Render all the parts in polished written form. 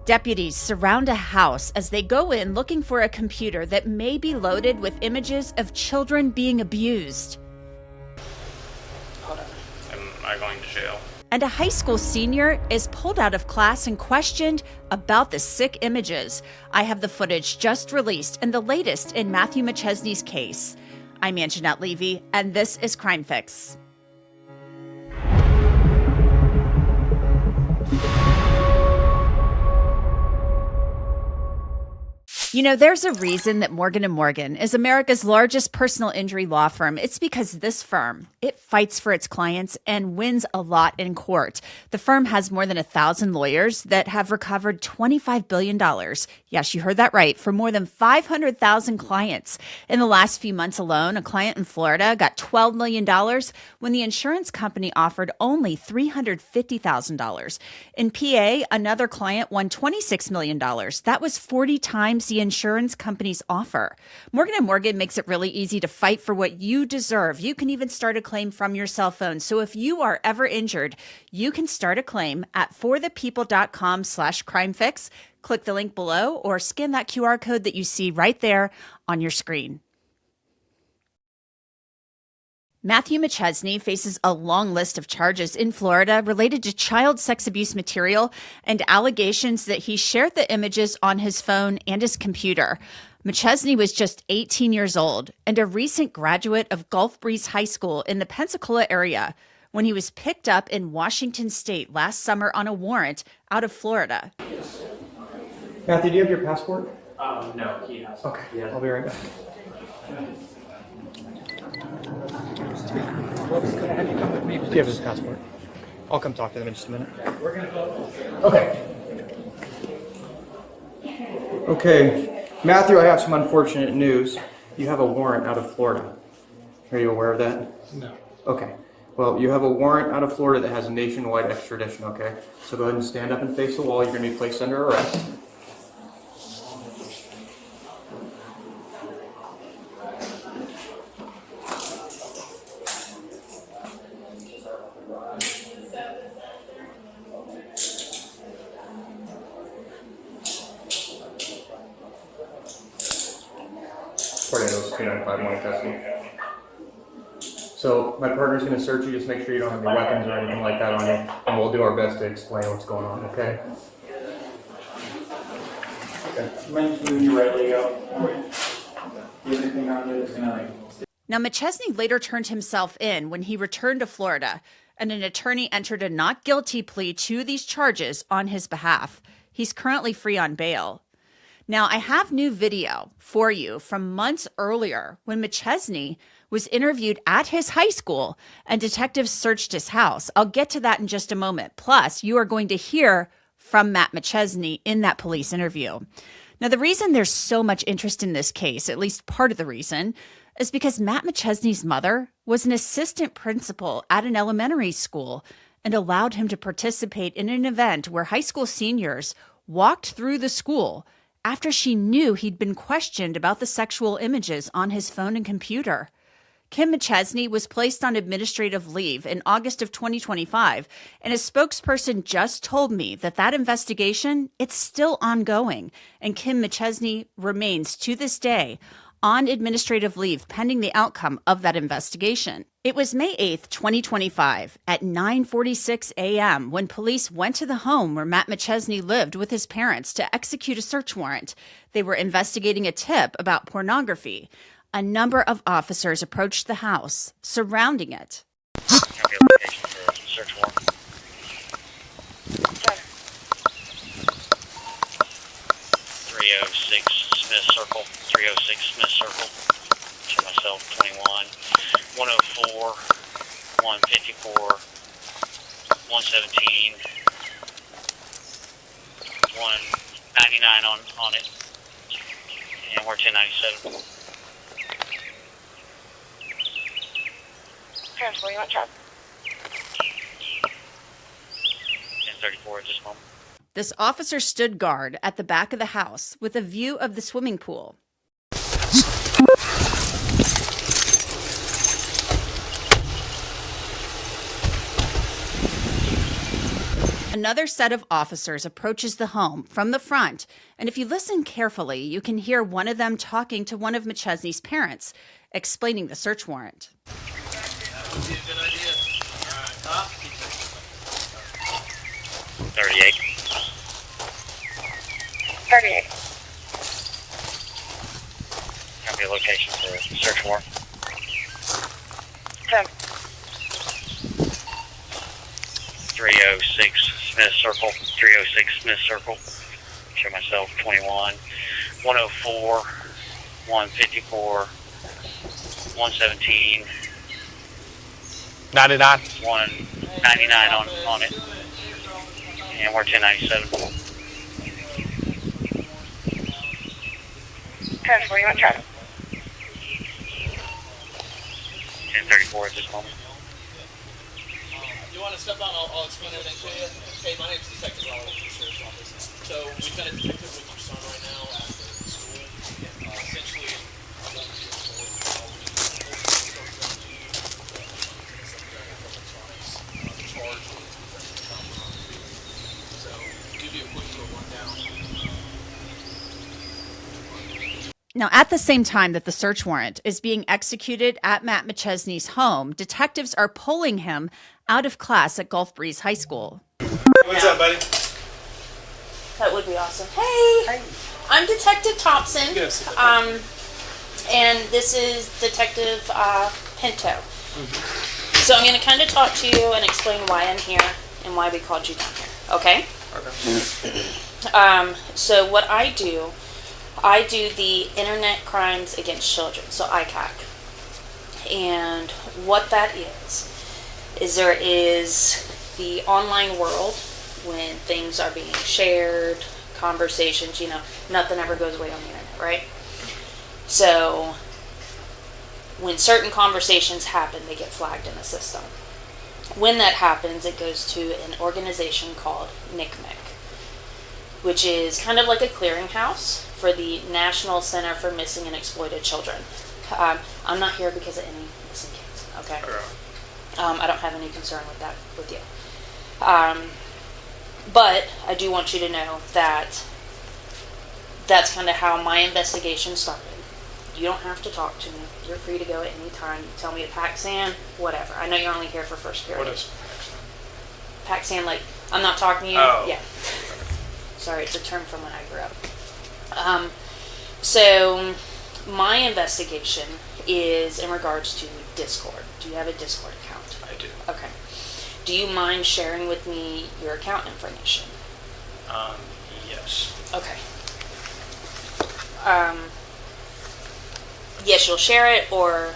Deputies surround a house as they go in looking for a computer that may be loaded with images of children being abused. Hold on. Am I going to jail? And a high school senior is pulled out of class and questioned about the sick images. I have the footage just released and the latest in Matthew McChesney's case. I'm Anjanette Levy, and this is Crime Fix. You know, there's a reason that Morgan & Morgan is America's largest personal injury law firm. It's because this firm, it fights for its clients and wins a lot in court. The firm has more than 1,000 lawyers that have recovered $25 billion. Yes, you heard that right, for more than 500,000 clients. In the last few months alone, a client in Florida got $12 million when the insurance company offered only $350,000. In PA, another client won $26 million. That was 40 times the insurance company's offer. Morgan & Morgan makes it really easy to fight for what you deserve. You can even start a claim from your cell phone. So if you are ever injured, you can start a claim at forthepeople.com/crimefix. Click the link below or scan that QR code that you see right there on your screen. Matthew McChesney faces a long list of charges in Florida related to child sex abuse material and allegations that he shared the images on his phone and his computer. McChesney was just 18 years old and a recent graduate of Gulf Breeze High School in the Pensacola area when he was picked up in Washington State last summer on a warrant out of Florida. Matthew, do you have your passport? No, he has. Okay, I'll be right back. Do you have his passport? I'll come talk to them in just a minute. We're gonna go. Okay, Matthew, I have some unfortunate news. You have a warrant out of Florida. Are you aware of that? No. Okay. Well, you have a warrant out of Florida that has a nationwide extradition, okay? So go ahead and stand up and face the wall. You're going to be placed under arrest. Tornadoes 2951 custody. So my partner's going to search you. Just make sure you don't have any weapons or anything like that on you, and we'll do our best to explain what's going on. Okay? Okay. When you're ready to go. Anything on it is gonna. Now, McChesney later turned himself in when he returned to Florida, and an attorney entered a not guilty plea to these charges on his behalf. He's currently free on bail. Now, I have new video for you from months earlier when McChesney was interviewed at his high school and detectives searched his house. I'll get to that in just a moment. Plus, you are going to hear from Matt McChesney in that police interview. Now, the reason there's so much interest in this case, at least part of the reason, is because Matt McChesney's mother was an assistant principal at an elementary school and allowed him to participate in an event where high school seniors walked through the school after she knew he'd been questioned about the sexual images on his phone and computer. Kim McChesney was placed on administrative leave in August of 2025, and a spokesperson just told me that that investigation, it's still ongoing, and Kim McChesney remains to this day on administrative leave pending the outcome of that investigation. It was May 8th, 2025 at 9:46 a.m. when police went to the home where Matt McChesney lived with his parents to execute a search warrant. They were investigating a tip about pornography. A number of officers approached the house surrounding it. Okay, location for a search warrant. Okay. 306 Smith Circle. 306 Smith Circle. To myself, 21. 104. 154. 117. 199 on it. And we're 1097. Transfer, you want chat? 1034 at this moment. This officer stood guard at the back of the house with a view of the swimming pool. Another set of officers approaches the home from the front, and if you listen carefully, you can hear one of them talking to one of McChesney's parents, explaining the search warrant. 38. 38. Have your location for the search warrant. 10. 306 Smith Circle. 306 Smith Circle. Show myself 21. 104. 154. 117. 99. 199 on it. And we're 1097. 10-4, you want to try it? 1034 at this moment. You want to step out? I'll explain everything to you. Hey, my name's Detective Law with the Sheriff's Office. So we've got a detective with your son right now at the school. Essentially, I want you to so give you a quick little rundown. Now, at the same time that the search warrant is being executed at Matt McChesney's home, detectives are pulling him out of class at Gulf Breeze High School. What's up, buddy? That would be awesome. Hey, I'm Detective Thompson. Yes. And this is Detective Pinto. So I'm going to kind of talk to you and explain why I'm here and why we called you down here. Okay? Okay. So what I do the Internet Crimes Against Children, so ICAC. And what that is there is the online world when things are being shared, conversations, nothing ever goes away on the internet, right? So when certain conversations happen, they get flagged in the system. When that happens, it goes to an organization called NCMEC, which is kind of like a clearinghouse for the National Center for Missing and Exploited Children. I'm not here because of any missing kids, okay? I don't have any concern with you. But I do want you to know that that's kind of how my investigation started. You don't have to talk to me. You're free to go at any time. You tell me to Paxan, whatever. I know you're only here for first period. What is Paxan, like, I'm not talking to you? Oh. Yeah. Sorry, it's a term from when I grew up. So my investigation is in regards to Discord. Do you have a Discord account? I do. Okay. Do you mind sharing with me your account information? Yes. Okay. Yes, you'll share it, or...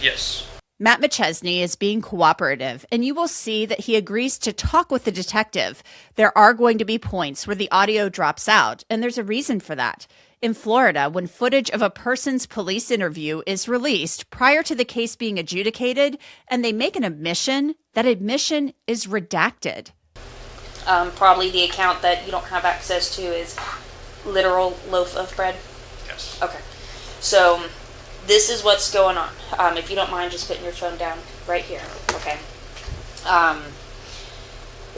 Yes. Matt McChesney is being cooperative, and you will see that he agrees to talk with the detective. There are going to be points where the audio drops out, and there's a reason for that. In Florida, when footage of a person's police interview is released prior to the case being adjudicated, and they make an admission, that admission is redacted. Probably the account that you don't have access to is literal loaf of bread. Yes. Okay. So this is what's going on. If you don't mind just putting your phone down right here, okay?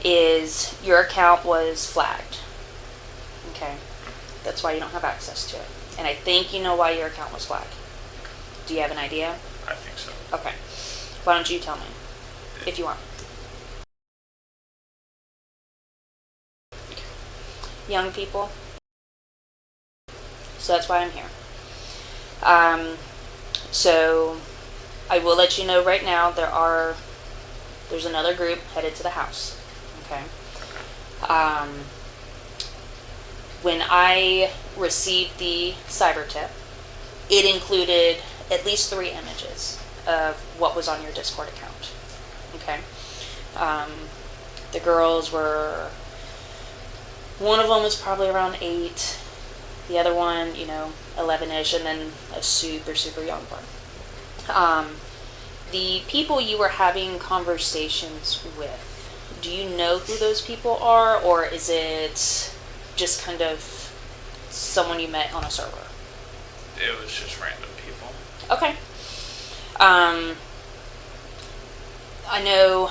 Is your account was flagged. Okay. That's why you don't have access to it. And I think you know why your account was flagged. Do you have an idea? I think so. Okay. Why don't you tell me, if you want. Young people. So that's why I'm here. So I will let you know right now there's another group headed to the house. Okay. When I received the cyber tip, it included at least 3 images of what was on your Discord account. Okay. The girls were, one of them was probably around 8. The other one, 11-ish, and then a super, super young one. The people you were having conversations with, do you know who those people are, or is it just kind of someone you met on a server? It was just random people. Okay. I know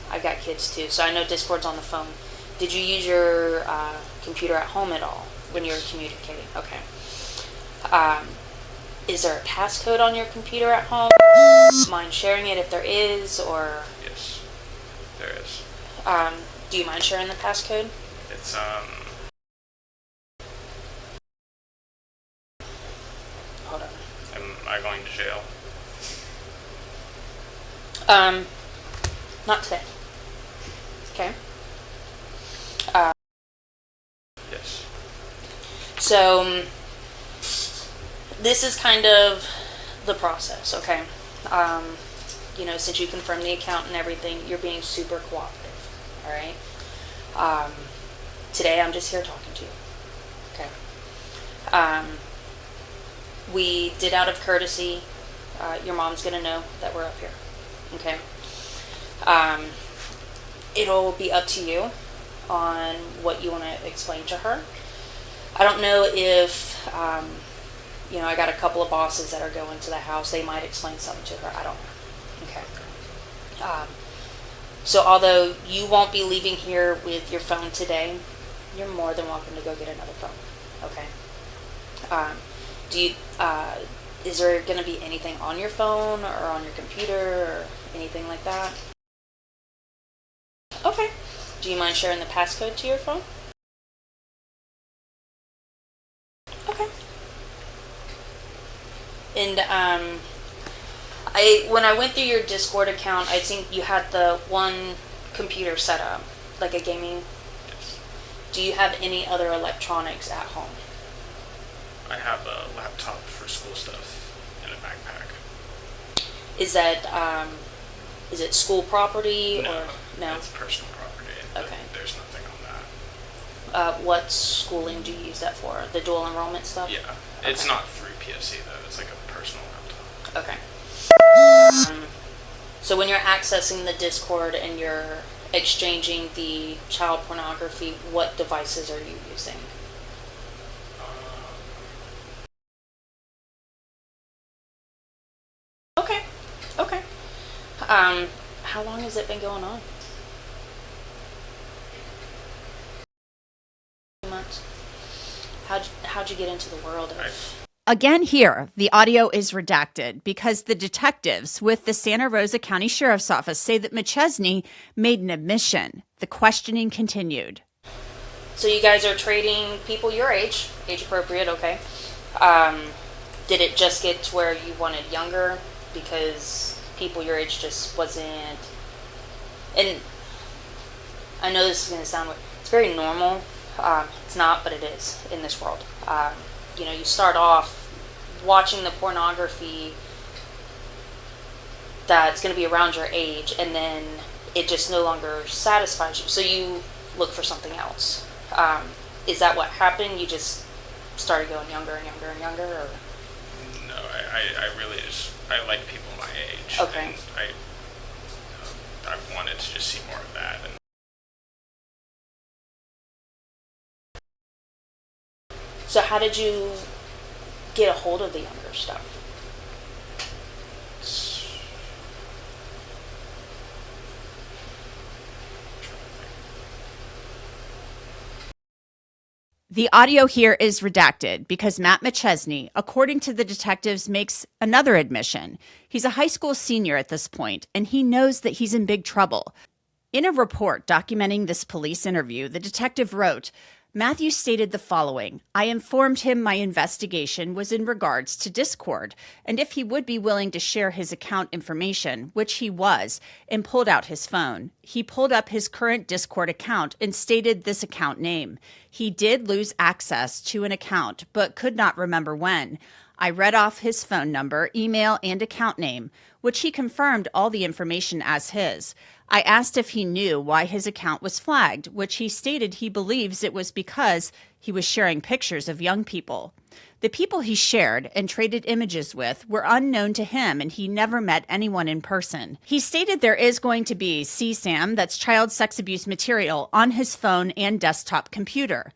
I've got kids too, so I know Discord's on the phone. Did you use your computer at home at all when you were communicating? Okay. Is there a passcode on your computer at home? Mind sharing it if there is, or? Yes, there is. Do you mind sharing the passcode? It's Hold on. am I going to jail? Not today. Okay. Yes. So, this is kind of the process, okay? Since you confirmed the account and everything, you're being super cooperative, all right? Today, I'm just here talking to you, okay? We did out of courtesy. Your mom's gonna know that we're up here, okay? It'll be up to you on what you want to explain to her. I don't know if, I got a couple of bosses that are going to the house. They might explain something to her. I don't know. Okay. So although you won't be leaving here with your phone today, you're more than welcome to go get another phone. Okay. Is there going to be anything on your phone or on your computer or anything like that? Okay. Do you mind sharing the passcode to your phone? Okay. And when I went through your Discord account, I think you had the one computer set up, like a gaming. Yes. Do you have any other electronics at home? I have a laptop for school stuff and a backpack. Is it school property No, or no? It's personal property. Okay. There's nothing on that. What schooling do you use that for? The dual enrollment stuff? Yeah. It's not through PSC though. It's like a personal laptop. Okay. So when you're accessing the Discord and you're exchanging the child pornography, what devices are you using? Okay. Okay. How long has it been going on? Months. How'd you get into the world of? Again, here, the audio is redacted because the detectives with the Santa Rosa County Sheriff's Office say that McChesney made an admission. The questioning continued. So you guys are trading people your age appropriate, okay. Did it just get to where you wanted younger because people your age just wasn't, and I know this is going to sound weird, it's very normal. It's not, but it is in this world. You start off watching the pornography that's going to be around your age, and then it just no longer satisfies you. So you look for something else. Is that what happened? You just started going younger and younger and younger? Or? No, I really just, I like people my age. Okay. And I wanted to just see more of that. And So how did you get a hold of the younger stuff? The audio here is redacted because Matt McChesney, according to the detectives, makes another admission. He's a high school senior at this point, and he knows that he's in big trouble. In a report documenting this police interview, the detective wrote, Matthew stated the following: I informed him my investigation was in regards to Discord, and if he would be willing to share his account information, which he was, and pulled out his phone. He pulled up his current Discord account and stated this account name. He did lose access to an account, but could not remember when. I read off his phone number, email, and account name, which he confirmed all the information as his. I asked if he knew why his account was flagged, which he stated he believes it was because he was sharing pictures of young people. The people he shared and traded images with were unknown to him, and he never met anyone in person. He stated there is going to be CSAM, that's child sex abuse material, on his phone and desktop computer.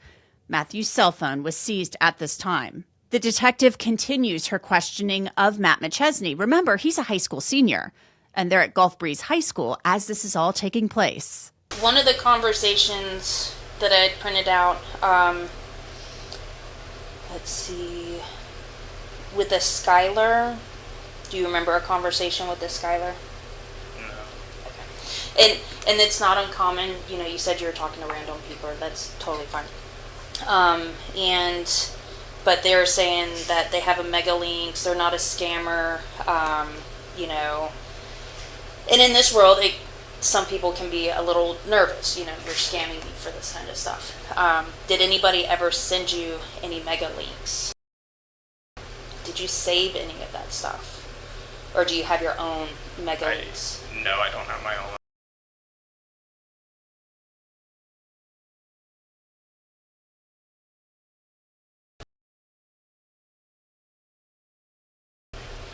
Matthew's cell phone was seized at this time. The detective continues her questioning of Matt McChesney. Remember, he's a high school senior. And they're at Gulf Breeze High School as this is all taking place. One of the conversations that I had printed out, let's see, with a Skylar. Do you remember a conversation with this Skylar? No. And it's not uncommon. You know, you said you were talking to random people. That's totally fine. But they're saying that they have a mega links. They're not a scammer. You know, and in this world, some people can be a little nervous. You know, you're scamming me for this kind of stuff. Did anybody ever send you any mega links? Did you save any of that stuff? Or do you have your own mega links? No, I don't have my own.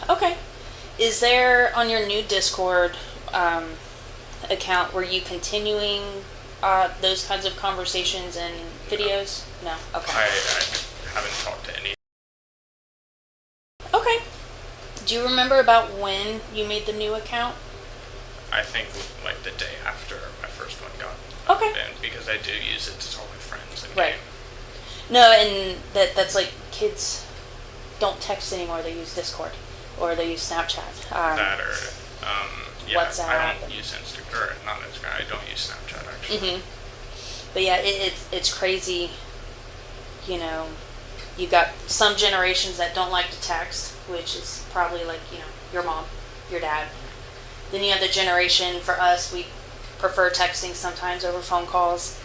Okay. Is there, on your new Discord account, were you continuing those kinds of conversations and videos? No? Okay. I haven't talked to any. Okay. Do you remember about when you made the new account? I think like the day after my first one got Okay. in, because I do use it to talk with friends and Right. game. No, and that's like kids don't text anymore. They use Discord or they use Snapchat. That or yeah, WhatsApp I don't and- use Instagram, or not Instagram. I don't use Snapchat actually. But yeah, it's crazy. You know, you've got some generations that don't like to text, which is probably like, you know, your mom, your dad. Then you have the generation, for us, we prefer texting sometimes over phone calls.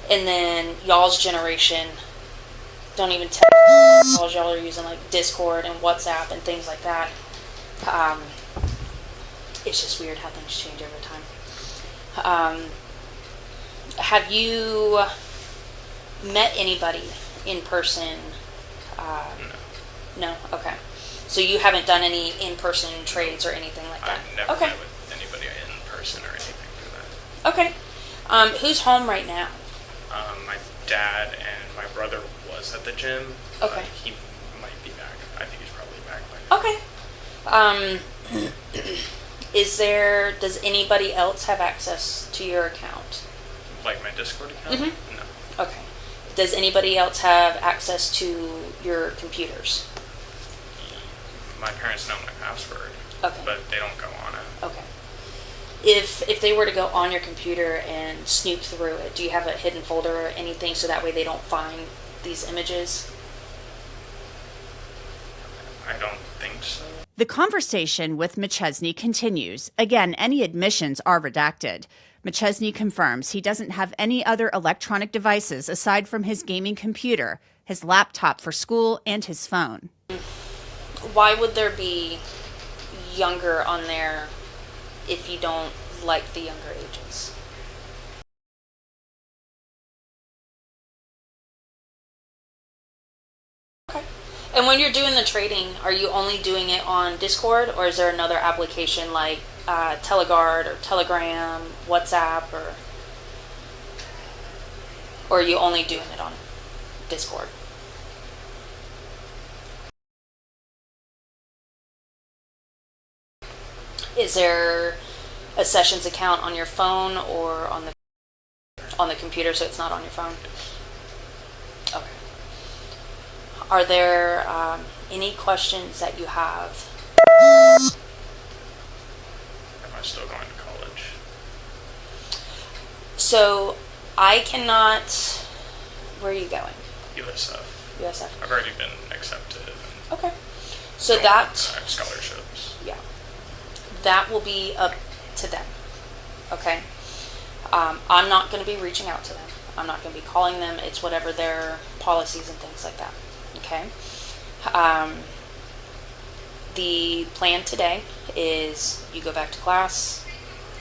And then y'all's generation don't even text calls. Y'all are using like Discord and WhatsApp and things like that. It's just weird how things change over time. Have you met anybody in person? No? Okay. So you haven't done any in-person trades or anything like that? I've never Okay. met with anybody in person or anything for that. Okay. Who's home right now? My dad and my brother was at the gym. Okay. He might be back. I think he's probably back by now. Okay. Does anybody else have access to your account? Like my Discord account? Mm-hmm. No. Okay. Does anybody else have access to your computers? My parents know my password, Okay. but they don't go on it. Okay. If they were to go on your computer and snoop through it, do you have a hidden folder or anything so that way they don't find these images? I don't think so. The conversation with McChesney continues. Again, any admissions are redacted. McChesney confirms he doesn't have any other electronic devices aside from his gaming computer, his laptop for school, and his phone. Why would there be younger on there if you don't like the younger ages? Okay. And when you're doing the trading, are you only doing it on Discord, or is there another application like Teleguard or Telegram, WhatsApp, or are you only doing it on Discord? Is there a sessions account on your phone or on the computer, so it's not on your phone? Okay. Are there any questions that you have? Am I still going to college? So I cannot. Where are you going? USF. USF. I've already been accepted. And Okay. So I that. have scholarships. Yeah. That will be up to them. Okay. I'm not going to be reaching out to them. I'm not going to be calling them. It's whatever their policies and things like that. Okay. The plan today is you go back to class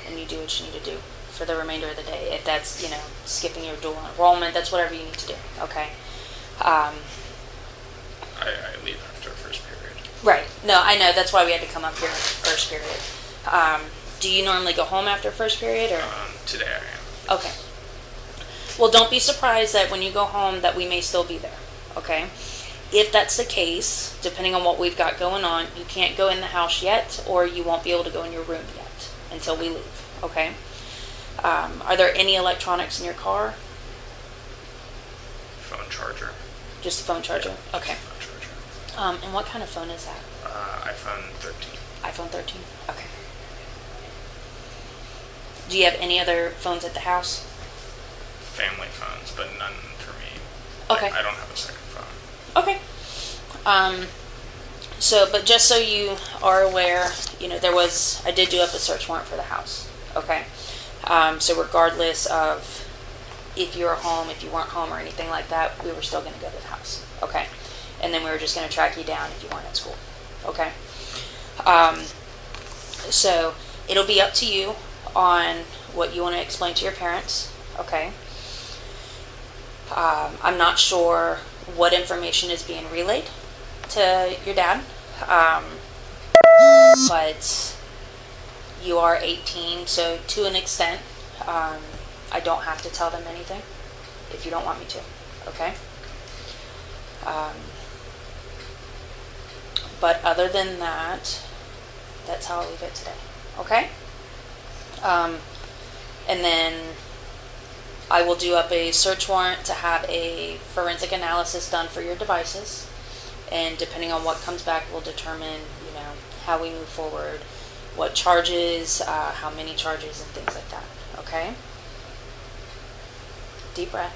and you do what you need to do for the remainder of the day. If that's, skipping your dual enrollment, that's whatever you need to do. Okay. I leave after first period. Right. No, I know. That's why we had to come up here first period. Do you normally go home after first period, or? Today I am. Okay. Well, don't be surprised that when you go home that we may still be there. Okay. If that's the case, depending on what we've got going on, you can't go in the house yet, or you won't be able to go in your room yet until we leave, okay? Are there any electronics in your car? Phone charger. Just the phone charger? Okay. Phone charger. And what kind of phone is that? iPhone 13. iPhone 13? Okay. Do you have any other phones at the house? Family phones, but none for me. Okay. I don't have a second phone. Okay. But just so you are aware, I did do up a search warrant for the house. Okay. So regardless of if you were home, if you weren't home or anything like that, we were still going to go to the house. Okay. And then we were just going to track you down if you weren't at school. Okay. So it'll be up to you on what you want to explain to your parents. Okay. I'm not sure what information is being relayed to your dad. But you are 18, so to an extent, I don't have to tell them anything if you don't want me to, okay? But other than that, that's how I'll leave it today, okay? And then I will do up a search warrant to have a forensic analysis done for your devices. And depending on what comes back, we'll determine, how we move forward, what charges, how many charges, and things like that. Okay? Deep breath.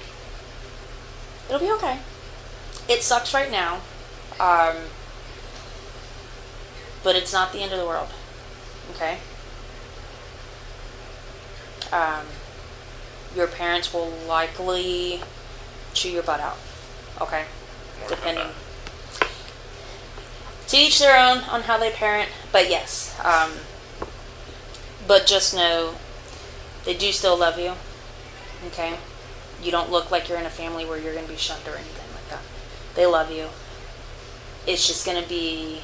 It'll be okay. It sucks right now, but it's not the end of the world. Okay? Your parents will likely chew your butt out. Okay? Depending. To each their own on how they parent, but yes. But just know they do still love you. Okay? You don't look like you're in a family where you're going to be shunned or anything like that. They love you. It's just going to be,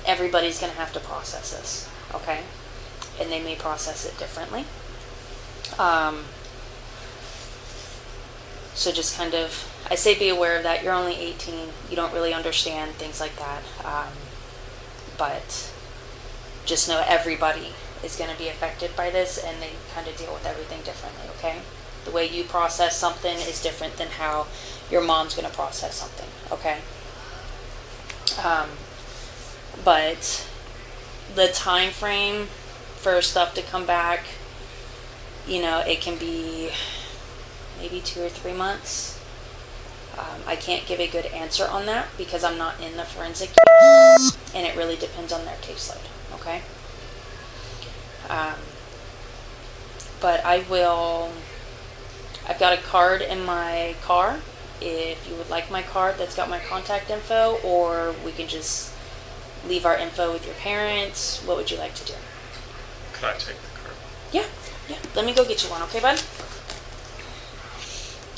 everybody's going to have to process this. Okay? And they may process it differently. So just kind of, I say be aware of that. You're only 18. You don't really understand things like that. But just know everybody is going to be affected by this, and they kind of deal with everything differently, okay? The way you process something is different than how your mom's going to process something, okay? But the time frame for stuff to come back, it can be maybe 2 or 3 months. I can't give a good answer on that because I'm not in the forensic unit, and it really depends on their caseload, okay? But I've got a card in my car if you would like my card that's got my contact info, or we can just leave our info with your parents. What would you like to do? Could I take the card? Yeah. Let me go get you one, okay, bud?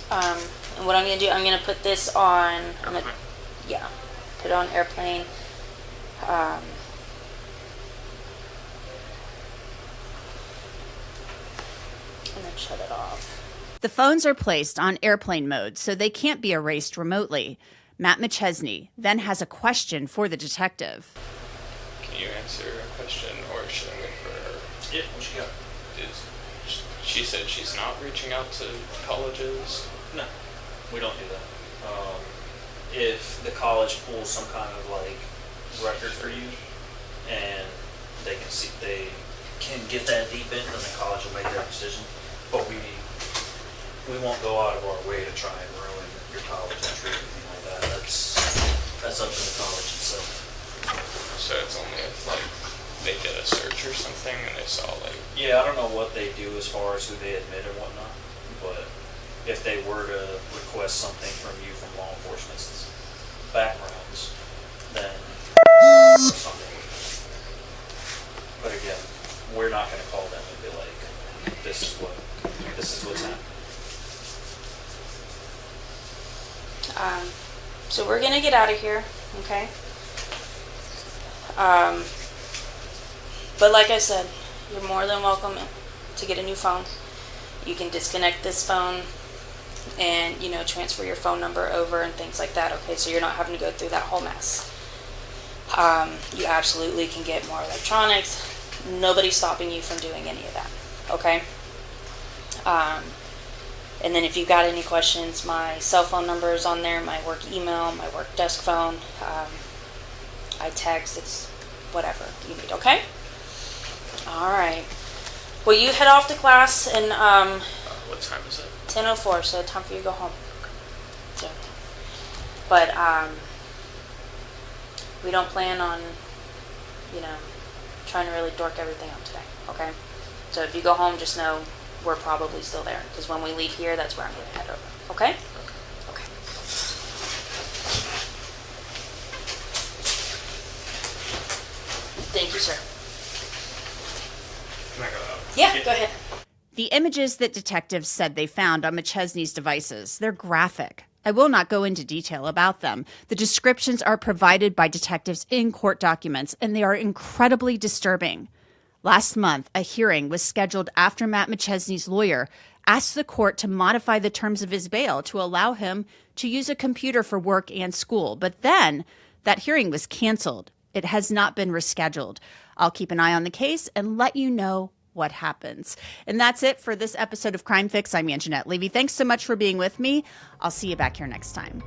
And what I'm going to do, I'm going to put this on, put it on airplane. And then shut it off. The phones are placed on airplane mode so they can't be erased remotely. Matt McChesney then has a question for the detective. Can you answer a question, or should I wait for her? Yeah, what you got? She said she's not reaching out to colleges. No, we don't do that. If the college pulls some kind of record for you, and they can get that deep in, then the college will make their decision. But we won't go out of our way to try and ruin your college entry or anything like that. That's up to the college itself. So it's only if they did a search or something and they saw Yeah, I don't know what they do as far as who they admit and whatnot, but if they were to request something from you from law enforcement's backgrounds, then something. But again, we're not going to call them and be like, this is what's happening. So we're going to get out of here, okay? But like I said, you're more than welcome to get a new phone. You can disconnect this phone and, you know, transfer your phone number over and things like that, okay? So you're not having to go through that whole mess. You absolutely can get more electronics. Nobody's stopping you from doing any of that, okay? And then if you've got any questions, my cell phone number is on there, my work email, my work desk phone. I text, it's whatever you need, okay? All right. Well, you head off to class and What time is it? 10:04, so time for you to go home. So, but we don't plan on, you know, trying to really dork everything up today, okay? So if you go home, just know we're probably still there, because when we leave here, that's where I'm going to head over, okay? Okay. Thank you, sir. Can I go out? Yeah, go ahead. The images that detectives said they found on McChesney's devices, they're graphic. I will not go into detail about them. The descriptions are provided by detectives in court documents, and they are incredibly disturbing. Last month, a hearing was scheduled after Matt McChesney's lawyer asked the court to modify the terms of his bail to allow him to use a computer for work and school. But then that hearing was canceled. It has not been rescheduled. I'll keep an eye on the case and let you know what happens. And that's it for this episode of Crime Fix. I'm Anjanette Levy. Thanks so much for being with me. I'll see you back here next time.